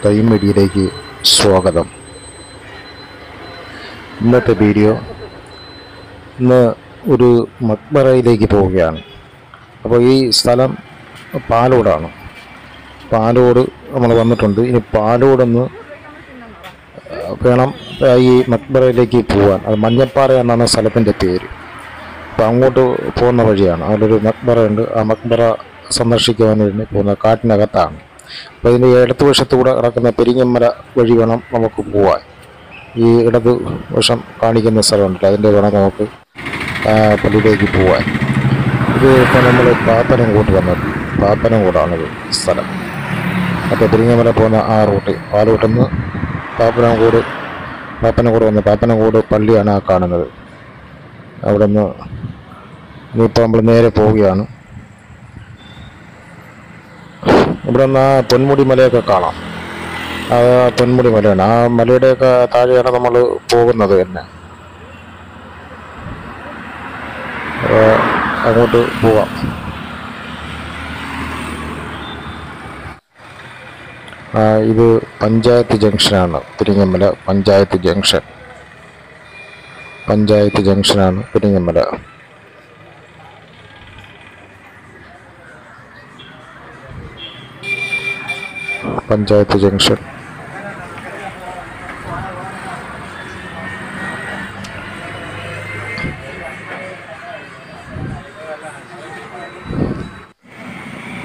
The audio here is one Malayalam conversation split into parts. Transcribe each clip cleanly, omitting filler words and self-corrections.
ടൈം മീഡിയയിലേക്ക് സ്വാഗതം. ഇന്നത്തെ വീഡിയോ ഇന്ന് ഒരു മക്ബറയിലേക്ക് പോവുകയാണ്. അപ്പോൾ ഈ സ്ഥലം പാലോടാണ്. പാലോട് നമ്മൾ വന്നിട്ടുണ്ട്. ഇനി പാലോടൊന്ന് വേണം ഈ മക്ബറയിലേക്ക് പോകാൻ. അത് മഞ്ഞപ്പാറ എന്നാണ് സ്ഥലത്തിൻ്റെ പേര്. അപ്പോൾ അങ്ങോട്ട് പോകുന്ന വഴിയാണ്. അതിലൊരു മക്ബറയുണ്ട്. ആ മക്ബറ സന്ദർശിക്കുവാൻ വേണ്ടി പോകുന്ന കാട്ടിനകത്താണ്. അപ്പോൾ ഇതിൻ്റെ ഇടതുവശത്തൂടെ കിടക്കുന്ന പെരിങ്ങമല വഴി വേണം നമുക്ക് പോകാൻ. ഈ ഇടത് വശം കാണിക്കുന്ന സ്ഥലമുണ്ടല്ലോ, അതിൻ്റെ വേണം നമുക്ക് പള്ളിയിലേക്ക് പോകാൻ. ഇത് ഇപ്പോൾ നമ്മൾ പാപ്പനംകോട്ട് വന്നത്. പാപ്പനംകോടാണിത് സ്ഥലം. അപ്പോൾ പെരിങ്ങമല പോകുന്ന ആ റൂട്ട് പാലോട്ടിൽ നിന്ന് പാപ്പനംകോട് വന്ന് പാപ്പനംകോട് പള്ളിയാണ് ആ കാണുന്നത്. അവിടെ നിന്ന് ഇനിയിപ്പോൾ നമ്മൾ നേരെ പോവുകയാണ്. ഇവിടെ നിന്ന് ആ പൊന്മുടി മലയൊക്കെ കാണാം. ആ പൊന്മുടി മലയാണ്. ആ മലയുടെയൊക്കെ താഴെയാണ് നമ്മൾ പോകുന്നത് തന്നെ. അങ്ങോട്ട് പോവാം. ഇത് പഞ്ചായത്ത് ജംഗ്ഷനാണ്. പെരിങ്ങമല പഞ്ചായത്ത് ജംഗ്ഷനാണ് പെരിങ്ങമല. പഞ്ചായത്ത് ജംഗ്ഷൻ.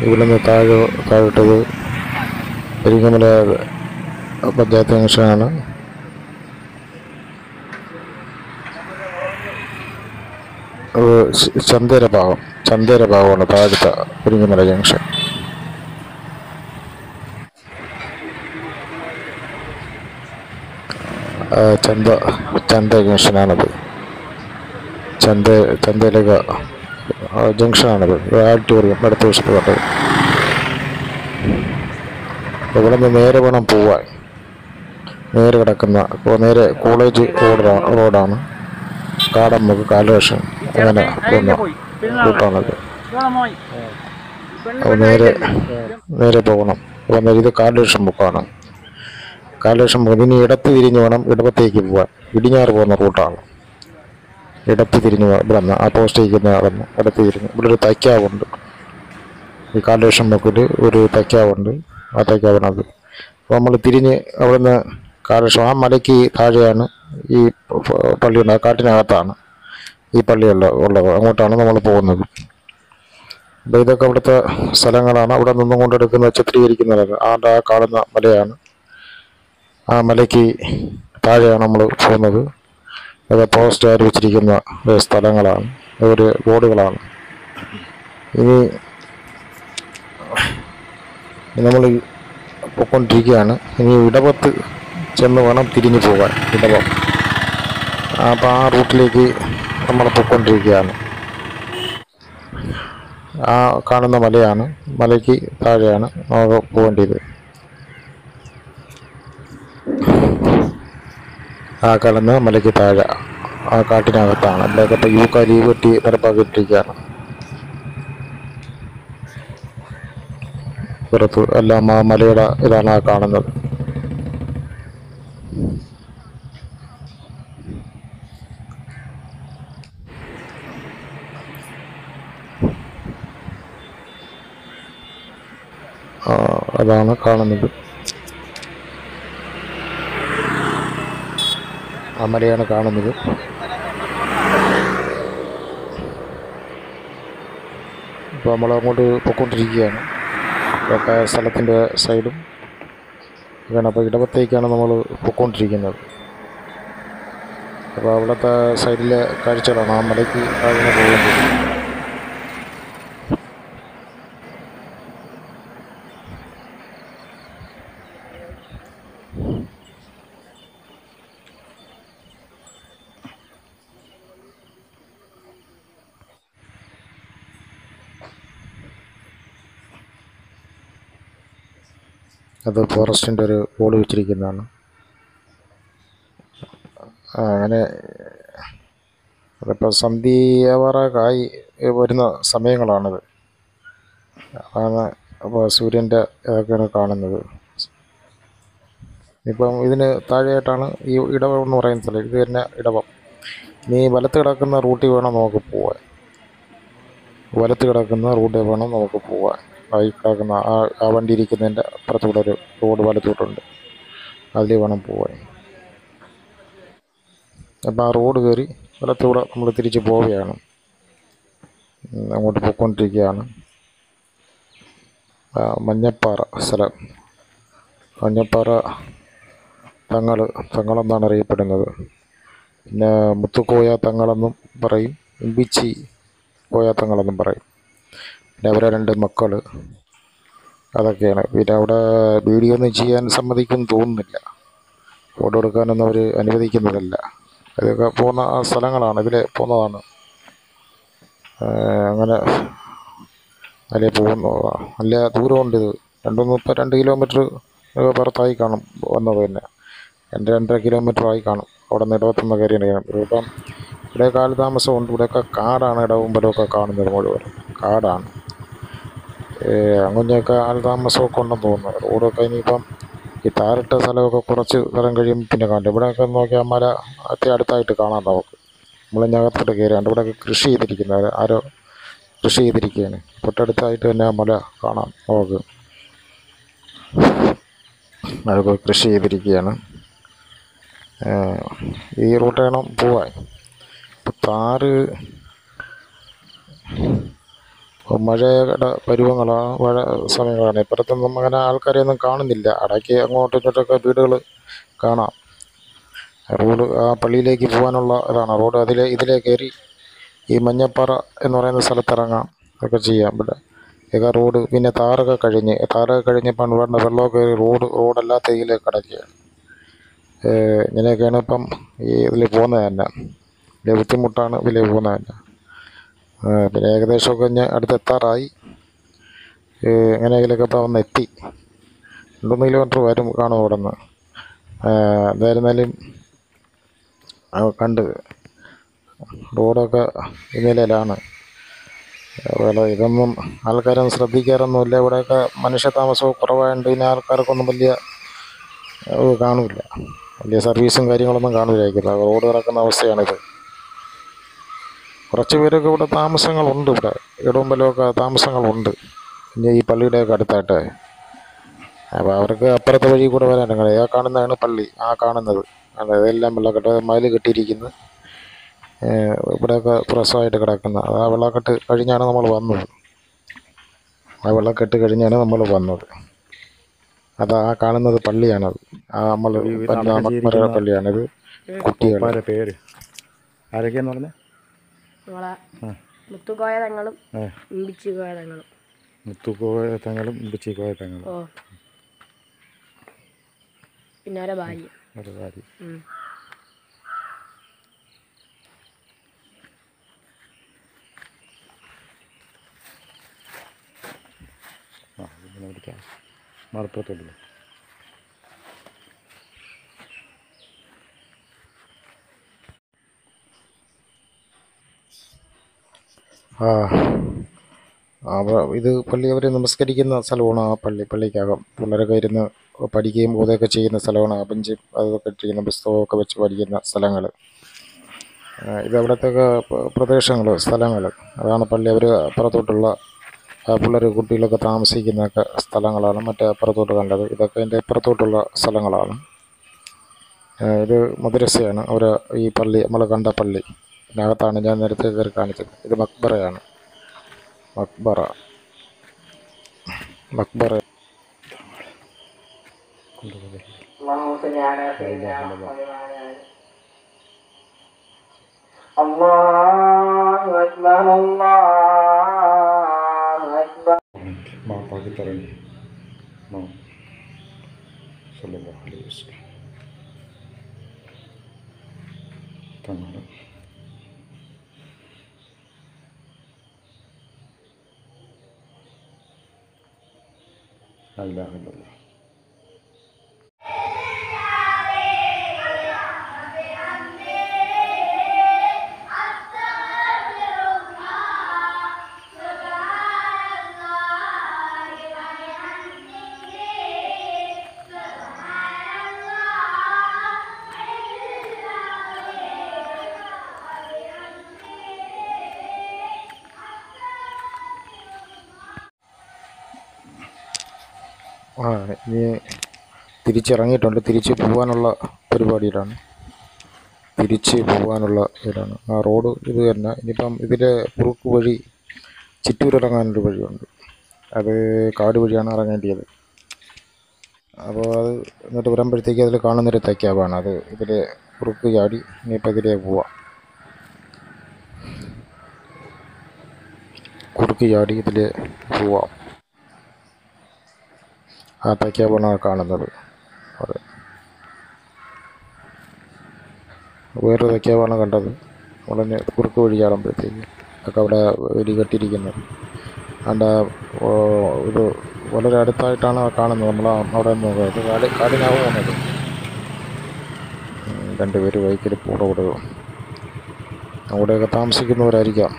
ഇവിടെ നിന്ന് താഴോട്ടത് പെരിങ്ങമല പഞ്ചായത്ത് ജംഗ്ഷനാണ്. ചന്തേര ഭാഗമാണ് താഴത്തെ പെരിങ്ങമല ജംഗ്ഷൻ. ചന്ത ജംഗ്ഷനാണത്. ചന്തയിലേക്ക് ജംഗ്ഷനാണത്. ആഡിറ്റോറിയം അടുത്ത വശത്ത് കണ്ടത്. ഇവിടെ നിന്ന് നേരെ വേണം പോവാൻ. നേരെ കിടക്കുന്ന നേരെ കോളേജ് റോഡാണ്. കാടമുക്ക് കാലവർഷം അങ്ങനെ പോകുന്ന റൂട്ടാണത്. അപ്പോൾ നേരെ പോകണം. അപ്പോൾ ഇത് കാലവർഷം മുക്കാണ്. കാലവർഷം ഇനി ഇടത്ത് തിരിഞ്ഞ് വേണം ഇടത്തേക്ക് പോകാൻ. ഇടിഞ്ഞാറ് പോകുന്ന റൂട്ടാണ്. ഇടത്ത് തിരിഞ്ഞ് ഇവിടെ നിന്ന് ആ പോസ്റ്റിരിക്കുന്ന നടന്ന് ഇടത്ത് തിരിഞ്ഞ് ഇവിടെ ഒരു തൈക്കാവുണ്ട്. ഈ കാലവർഷം മുക്കിൽ ഒരു തൈക്കാവുണ്ട്. ആ തൈക്കാവിനത് അപ്പോൾ നമ്മൾ തിരിഞ്ഞ് അവിടെ നിന്ന് കാലവർഷം ആ മലയ്ക്ക് താഴെയാണ് ഈ പള്ളിയുണ്ട്. ആ കാട്ടിനകത്താണ് ഈ പള്ളിയുള്ളത്. അങ്ങോട്ടാണ് നമ്മൾ പോകുന്നത്. അപ്പോൾ ഇതൊക്കെ അവിടുത്തെ സ്ഥലങ്ങളാണ്. അവിടെ നിന്നും കൊണ്ടെടുക്കുന്ന ചിത്രീകരിക്കുന്നത് ആ കാണുന്ന മലയാണ്. ആ മലയ്ക്ക് താഴെയാണ് നമ്മൾ പോകുന്നത്. അത് പോസ്റ്റ് ആര് വെച്ചിരിക്കുന്ന സ്ഥലങ്ങളാണ്, ഒരു ബോർഡുകളാണ്. ഇനി നമ്മൾ പോയിക്കൊണ്ടിരിക്കുകയാണ്. ഇനി ഇടവത്ത് ചെന്ന് വേണം തിരിഞ്ഞു പോകാൻ. ഇടവം അപ്പോൾ ആ റൂട്ടിലേക്ക് നമ്മൾ പോയിക്കൊണ്ടിരിക്കുകയാണ്. ആ കാണുന്ന മലയാണ്. മലയ്ക്ക് താഴെയാണ് നമുക്ക് പോകേണ്ടത്. ആ കാണുന്ന മലയ്ക്ക് താഴെ ആ കാട്ടിനകത്താണ്. അതിലൊക്കെ യൂക്കാലി വെട്ടി നിരപ്പാക്കിയിട്ടിരിക്കുകയാണ്. പുറത്ത് എല്ലാം ആ മലയുടെ ഇതാണ് ആ കാണുന്നത്. അതാണ് കാണുന്നത്. ആ മലയാണ് കാണുന്നത്. ഇപ്പോൾ നമ്മൾ അങ്ങോട്ട് പോയിക്കൊണ്ടിരിക്കുകയാണ്. ഇതൊക്കെ സ്ഥലത്തിൻ്റെ സൈഡും ഇതാണ്. അപ്പോൾ ഇടവത്തേക്കാണ് നമ്മൾ പോയിക്കൊണ്ടിരിക്കുന്നത്. അപ്പോൾ അവിടുത്തെ സൈഡിലെ കാഴ്ചകളാണ്. ആ മലയ്ക്ക് താഴെ പോകുന്നത്. അത് ഫോറസ്റ്റിൻ്റെ ഒരു ബോർഡ് വെച്ചിരിക്കുന്നതാണ്. അങ്ങനെ അതിപ്പോൾ സന്ധ്യാവാറായി വരുന്ന സമയങ്ങളാണിത്. അതാണ് അപ്പോൾ സൂര്യൻ്റെ ഇതൊക്കെയാണ് കാണുന്നത്. ഇപ്പം ഇതിന് താഴെയായിട്ടാണ് ഈ ഇടവം എന്ന് പറയുന്ന സ്ഥലം. ഇത് തന്നെ ഇടവം. നീ വലത്ത് കിടക്കുന്ന റൂട്ടിൽ വേണം നമുക്ക് പോവാൻ. വലത്ത് കിടക്കുന്ന റൂട്ടിൽ വേണം നമുക്ക് പോവാൻ. ഈ കിടക്കുന്ന ആ വണ്ടി ഇരിക്കുന്നതിൻ്റെ അപ്പുറത്തൂടെ ഒരു റോഡ് വലത്തോട്ടുണ്ട്, അതിൽ വേണം പോവാൻ. അപ്പം ആ റോഡ് കയറി വലത്തൂടെ നമ്മൾ തിരിച്ച് പോവുകയാണ്. അങ്ങോട്ട് പോയിക്കൊണ്ടിരിക്കുകയാണ്. മഞ്ഞപ്പാറ സ്ഥലം. മഞ്ഞപ്പാറ തങ്ങളെന്നാണ് അറിയപ്പെടുന്നത്. പിന്നെ മുത്തുക്കോയ തങ്ങളെന്നും പറയും, ഇമ്പിച്ചി കോയ തങ്ങളെന്നും പറയും. പിന്നെ അവരെ 2 മക്കൾ, അതൊക്കെയാണ്. പിന്നെ അവിടെ വീഡിയോ ഒന്നും ചെയ്യാൻ സമ്മതിക്കുമെന്ന് തോന്നുന്നില്ല. ഫോട്ടോ എടുക്കാനൊന്നും അവർ അനുവദിക്കുന്നതല്ല. അതൊക്കെ പോകുന്ന ആ സ്ഥലങ്ങളാണ്, ഇതിലെ പോകുന്നതാണ്. അങ്ങനെ അതിലെ പോകുന്നതാണ്. നല്ല ദൂരമുണ്ട്. ഇത് 2 കിലോമീറ്റർ പുറത്തായി കാണും വന്നത് തന്നെ. 2-2.5 കിലോമീറ്റർ ആയി കാണും അവിടെ നിന്ന് ഇടവത്തുനിന്ന് കയറിയാണ്. ഇപ്പം ഇവിടെ കാലതാമസമുണ്ട്. ഇവിടെയൊക്കെ കാടാണ്. ഇടവുമ്പലമൊക്കെ കാണുന്നത് മുഴുവൻ കാടാണ്. അങ്ങനെയൊക്കെ കാലതാമസമൊക്കെ ഉണ്ടെന്ന് തോന്നുന്നു. റോഡൊക്കെ ഇനിയിപ്പം ഈ താറിട്ട സ്ഥലമൊക്കെ കുറച്ച് സ്ഥലം കഴിയുമ്പോൾ പിന്നെ കാണില്ല. ഇവിടെയൊക്കെ നോക്കിയാൽ മല അടുത്തായിട്ട് കാണാം നമുക്ക്. നമ്മളിഞ്ഞകത്തോട്ട് കയറിയാണ്ട് ഇവിടെയൊക്കെ കൃഷി ചെയ്തിരിക്കുന്നത്, ആരോ കൃഷി ചെയ്തിരിക്കുകയാണ്. തൊട്ടടുത്തായിട്ട് തന്നെ ആ മല കാണാം നമുക്ക്. അതൊക്കെ കൃഷി ചെയ്തിരിക്കുകയാണ്. ഈ റൂട്ട് വേണം പോവാൻ. ഇപ്പം താറ് മഴയുടെ പരുവങ്ങളാണ്, മഴ സമയങ്ങളാണ്. ഇപ്പുറത്തൊന്നും അങ്ങനെ ആൾക്കാരെയൊന്നും കാണുന്നില്ല. ഇടയ്ക്ക് അങ്ങോട്ടും ഇങ്ങോട്ടൊക്കെ വീടുകൾ കാണാം. റോഡ് ആ പള്ളിയിലേക്ക് പോകാനുള്ള ഇതാണ് റോഡ്. ഇതിലേ കയറി ഈ മഞ്ഞപ്പാറ എന്ന് പറയുന്ന സ്ഥലത്തിറങ്ങാം, ഒക്കെ ചെയ്യാം. ഇവിടെ ഇതൊക്കെ റോഡ്. പിന്നെ താറൊക്കെ കഴിഞ്ഞപ്പോൾ വേണ്ട വെള്ളമൊക്കെ റോഡല്ലാത്ത ഇതിലേക്ക് കിടക്കുകയാണ്. ഇങ്ങനെയൊക്കെയാണ് ഇപ്പം ഈ ഇതിൽ പോകുന്നത് തന്നെ. വലിയ ബുദ്ധിമുട്ടാണ് ഇതിൽ പോകുന്നത് തന്നെ. പിന്നെ ഏകദേശമൊക്കെ ഞാൻ അടുത്തെത്താറായി. എങ്ങനെയെങ്കിലുമൊക്കെ ഇപ്പം വന്ന് എത്തി. 2-3 കിലോമീറ്റർ വരും കാണും അവിടെ നിന്ന്. എന്തായിരുന്നാലും കണ്ട് റോഡൊക്കെ ഈ നിലയിലാണ്. ഇതൊന്നും ആൾക്കാരൊന്നും ശ്രദ്ധിക്കാറൊന്നുമില്ല. ഇവിടെയൊക്കെ മനുഷ്യ താമസവും കുറവായതുകൊണ്ട് പിന്നെ ആൾക്കാർക്കൊന്നും വലിയ കാണില്ല. വലിയ സർവീസും കാര്യങ്ങളൊന്നും കാണില്ലായിരിക്കും. റോഡ് കിടക്കുന്ന അവസ്ഥയാണിത്. കുറച്ച് പേരൊക്കെ ഇവിടെ താമസങ്ങളുണ്ട്. ഇവിടെ ഇടവമ്പലമൊക്കെ താമസങ്ങളുണ്ട്. പിന്നെ ഈ പള്ളിയുടെയൊക്കെ അടുത്തായിട്ട്. അപ്പോൾ അവർക്ക് അപ്പുറത്തെ വഴി കൂടെ വരാൻ ആ കാണുന്നതാണ് പള്ളി. ആ കാണുന്നത് അതെല്ലാം വെള്ളക്കെട്ട് മതിൽ കെട്ടിയിരിക്കുന്നു. ഇവിടെയൊക്കെ പ്രസവമായിട്ട് കിടക്കുന്ന ആ വെള്ളക്കെട്ട് കഴിഞ്ഞാണ് നമ്മൾ വന്നത്. അത് ആ കാണുന്നത് പള്ളിയാണത്. നമ്മൾ മക്ബറ പള്ളിയാണിത്. കുട്ടികളുടെ പേര് ആരൊക്കെയാന്ന് പറഞ്ഞത്? മുത്തുക്കോയ തങ്ങളും ഇമ്പിച്ചിക്കോയ തങ്ങളും. മുത്തുക്കോയ തങ്ങളും ഇമ്പിച്ചിക്കോയ തങ്ങളും. പിന്നെ ഒരു ഭാര്യ. മലപ്പുറത്തോട്ടില്ല. ഇത് പള്ളി അവർ നമസ്കരിക്കുന്ന സ്ഥലമാണ്. ആ പള്ളിക്കകം പിള്ളേരൊക്കെ ഇരുന്ന് പഠിക്കുകയും ബോധമൊക്കെ ചെയ്യുന്ന സ്ഥലമാണ്. ആ ബെഞ്ച് അതൊക്കെ ഇട്ടിരിക്കുന്ന പുസ്തകമൊക്കെ വെച്ച് പഠിക്കുന്ന സ്ഥലങ്ങൾ. ഇതവിടത്തെയൊക്കെ പ്രദേശങ്ങൾ, സ്ഥലങ്ങൾ. അതാണ് പള്ളി. അവർ അപ്പുറത്തോട്ടുള്ള പിള്ളേർ കുട്ടികളൊക്കെ താമസിക്കുന്നൊക്കെ സ്ഥലങ്ങളാണ്. മറ്റേ അപ്പുറത്തോട്ട് കണ്ടത് ഇതൊക്കെ അതിൻ്റെ അപ്പുറത്തോട്ടുള്ള സ്ഥലങ്ങളാണ്. ഇത് മദ്രസയാണ്. ഈ പള്ളി നമ്മൾ കണ്ട പള്ളി ഇതിനകത്താണ് ഞാൻ നേരത്തെ കയറി കാണിച്ചത്. ഇത് മക്ബറയാണ്. മക്ബറ അല്ലാഹ് ഇനി തിരിച്ചിറങ്ങിയിട്ടുണ്ട്. തിരിച്ച് പോകാനുള്ള പരിപാടിയിലാണ്. തിരിച്ച് പോകാനുള്ള ഇതിലാണ്. ആ റോഡ് ഇത് തന്നെ. ഇനിയിപ്പം ഇതിലെ കുറുക്ക് വഴി ചിറ്റൂരിറങ്ങാനൊരു വഴിയുണ്ട്. അത് കാട് വഴിയാണ് ഇറങ്ങേണ്ടത്. അപ്പോൾ അത് എന്നിട്ട് വരുമ്പോഴത്തേക്ക് അതിൽ കാണുന്നൊരു തൈക്കാവാണ്. അത് ഇതിൽ കുറുക്ക് ചാടി ഇനിയിപ്പോൾ ഇതിലേ പോവാം. കുറുക്ക് ചാടി ഇതിൽ പോവാം. ആ തൈക്കാവാണ് കാണുന്നത്. അതെ, വേറൊരു തൈക്കാവാണ് കണ്ടത്. ഉടനെ കുറുക്ക് വഴി ചാടുമ്പോഴത്തേക്ക് ഒക്കെ അവിടെ വെടി കെട്ടിയിരിക്കുന്നത്. അതിൻ്റെ ഇത് വളരെ അടുത്തായിട്ടാണ് കാണുന്നത്. നമ്മൾ അവിടെ നോക്കുന്നത് കാടിനാവും പോകുന്നത്. രണ്ടുപേര് ബൈക്കിൽ കൂടെ അവിടെയൊക്കെ താമസിക്കുന്നവരായിരിക്കാം.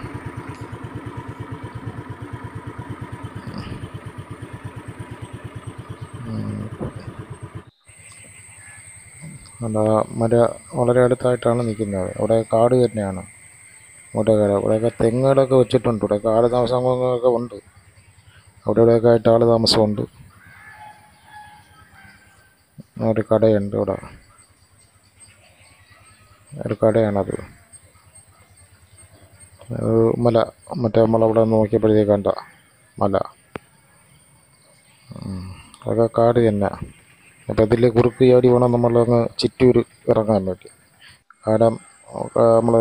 അല്ല, മര വളരെ അടുത്തായിട്ടാണ് നിൽക്കുന്നത്. അവിടെ കാട് തന്നെയാണ്. ഇവിടെയൊക്കെ തെങ്ങുകളൊക്കെ വെച്ചിട്ടുണ്ട്. ഇവിടെയൊക്കെ ആൾ താമസങ്ങളൊക്കെ ഉണ്ട്. ഇവിടെയൊക്കെ ആയിട്ട് ആൾ താമസമുണ്ട്. ഒരു കടയുണ്ട്. ഇവിടെ ഒരു കടയാണത്. മല, മറ്റേ നമ്മളവിടെ നോക്കിയപ്പോഴത്തേക്ക് കണ്ട മല, അതൊക്കെ കാട് തന്നെ. അപ്പോൾ ഇതിൽ കുറുക്ക് ചാടി വേണം നമ്മളങ്ങ് ചിറ്റൂർ ഇറങ്ങാൻ വേണ്ടി. കാരണം നമ്മൾ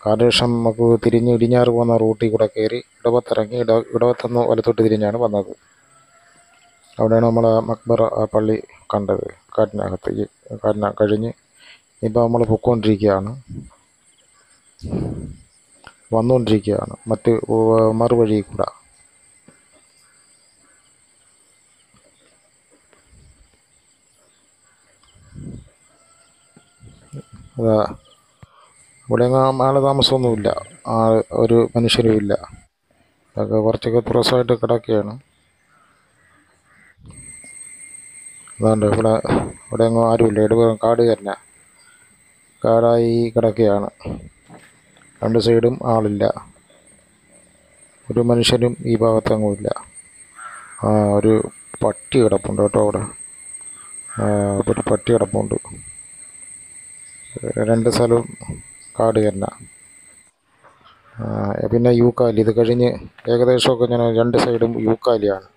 കാലശേഷം നമുക്ക് തിരിഞ്ഞ് ഇടിഞ്ഞാറ് പോകുന്ന റൂട്ടിൽ കൂടെ കയറി ഇടവത്തിറങ്ങി ഇടവത്തുനിന്ന് വലത്തോട്ട് തിരിഞ്ഞാണ് വന്നത്. അവിടെയാണ് നമ്മൾ ആ മക്ബറ, ആ പള്ളി കണ്ടത്. കാടിനകത്ത് കഴിഞ്ഞ് ഇപ്പോൾ നമ്മൾ വന്നുകൊണ്ടിരിക്കുകയാണ് മറ്റ് മറുവഴി കൂടെ. അതാ, ഇവിടെ ആൾ താമസമൊന്നുമില്ല. ഒരു മനുഷ്യരും ഇല്ല. അതൊക്കെ കുറച്ചൊക്കെ തുറസായിട്ട് കിടക്കുകയാണ്. അതുകൊണ്ട് ഇവിടെ എങ്ങും ആരുമില്ല. ഇവിടെ കാട് തന്നെ, കാടായി കിടക്കുകയാണ്. രണ്ട് സൈഡും ആളില്ല. ഒരു മനുഷ്യനും ഈ ഭാഗത്തെങ്ങും ഇല്ല. ഒരു പട്ടി കിടപ്പുണ്ട് കേട്ടോ അവിടെ. ഒരു പട്ടി കിടപ്പുണ്ട്. രണ്ട് സ്ഥലവും കാട് തന്നെ. പിന്നെ യൂക്കാലി. ഇത് കഴിഞ്ഞ് ഏകദേശമൊക്കെ ഞാൻ രണ്ട് സൈഡും യൂക്കാലിയാണ്.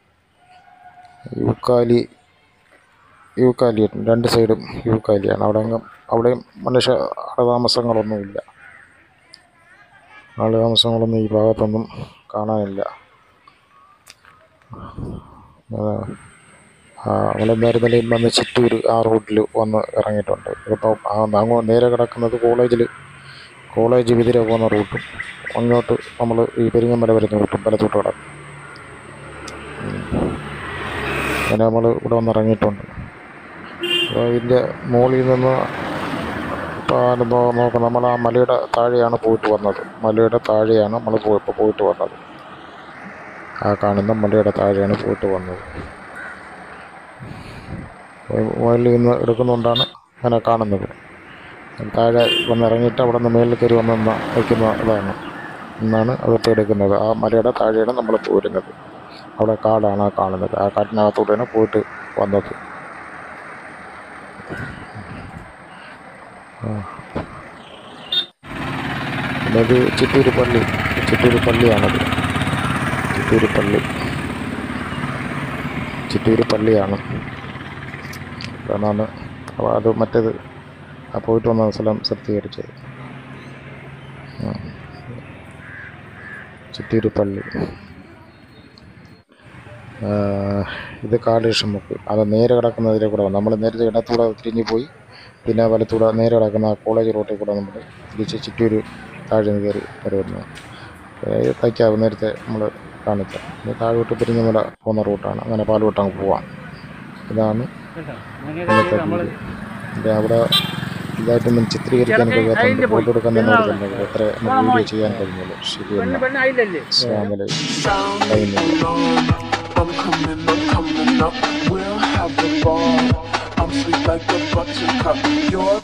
യൂക്കാലി രണ്ട് സൈഡും യൂക്കാലിയാണ്. അവിടെയും മനുഷ്യ ആളതാമസങ്ങളൊന്നുമില്ല. ആളതാമസങ്ങളൊന്നും ഈ ഭാഗത്തൊന്നും കാണാനില്ല. നമ്മളെന്തായാലും നിലയിൽ വന്ന് ചിറ്റൂർ ആ റൂട്ടിൽ വന്ന് ഇറങ്ങിയിട്ടുണ്ട്. ഇതിപ്പോൾ അങ്ങ് നേരെ കിടക്കുന്നത് കോളേജ് വിതിര പോകുന്ന റൂട്ടും അങ്ങോട്ട് നമ്മൾ ഈ പെരിങ്ങമല വരുന്ന റൂട്ടും വലത്തോട്ട് കിടക്കും. അങ്ങനെ നമ്മൾ ഇവിടെ വന്ന് ഇറങ്ങിയിട്ടുണ്ട്. അപ്പോൾ ഇതിൻ്റെ മുകളിൽ നിന്ന് നോക്കാം. നമ്മൾ ആ മലയുടെ താഴെയാണ് പോയിട്ട് വന്നത്. മലയുടെ താഴെയാണ് നമ്മൾ ഇപ്പോൾ പോയിട്ട് വന്നത്. ആ കാണുന്ന മലയുടെ താഴെയാണ് പോയിട്ട് വന്നത്. മുകളിൽ നിന്ന് എടുക്കുന്നതുകൊണ്ടാണ് അങ്ങനെ കാണുന്നത്. താഴെ വന്നിറങ്ങിയിട്ട് അവിടെ നിന്ന് മേളിൽ കയറി വയ്ക്കുന്ന എന്നാണ് അതിപ്പോൾ എടുക്കുന്നത്. ആ മലയുടെ താഴെയാണ് നമ്മൾ പോരുന്നത്. അവിടെ കാടാണ് ആ കാണുന്നത്. ആ കാട്ടിനകത്തൂടെയാണ് പോയിട്ട് വന്നത്. പിന്നെ ഇത് ചിറ്റൂർ പള്ളിയാണത്. ചിറ്റൂർ പള്ളിയാണ്. അതാണ് അത് മറ്റേത് പോയിട്ട് വന്ന സ്ഥലം സജ്ജീകരിച്ചത്. ചിറ്റൂർ പള്ളി. ഇത് കാടേഷമുക്ക്. അത് നേരെ കിടക്കുന്നതിലെ കൂടെ നമ്മൾ നേരത്തെ ഇടത്തൂടെ തിരിഞ്ഞു പോയി പിന്നെ വലത്തൂടെ നേരെ കിടക്കുന്ന കോളേജ് റോട്ടിൽ കൂടെ നമ്മൾ തിരിച്ച് ചിറ്റൂർ താഴെ നിന്ന് കയറി വരുന്നത്. തൈക്കാവ് നേരത്തെ നമ്മൾ കാണിച്ച താഴോട്ട് പെരിങ്ങമല പോകുന്ന റൂട്ടാണ്. അങ്ങനെ പാലോട്ട് അങ്ങ് പോവാം. ഇതാണ് ഇന്നത്തെ വീഡിയോ. അവിടെ ഇതായിട്ടൊന്നും ചിത്രീകരിക്കാൻ കഴിയാത്തതുകൊണ്ട് ഫോട്ടോ എടുക്കാൻ തന്നെ എടുക്കുന്നത്. എത്ര നമുക്ക് വീഡിയോ ചെയ്യാൻ കഴിഞ്ഞുള്ളൂ. ശരി, അസ്സലാമു അലൈക്കും.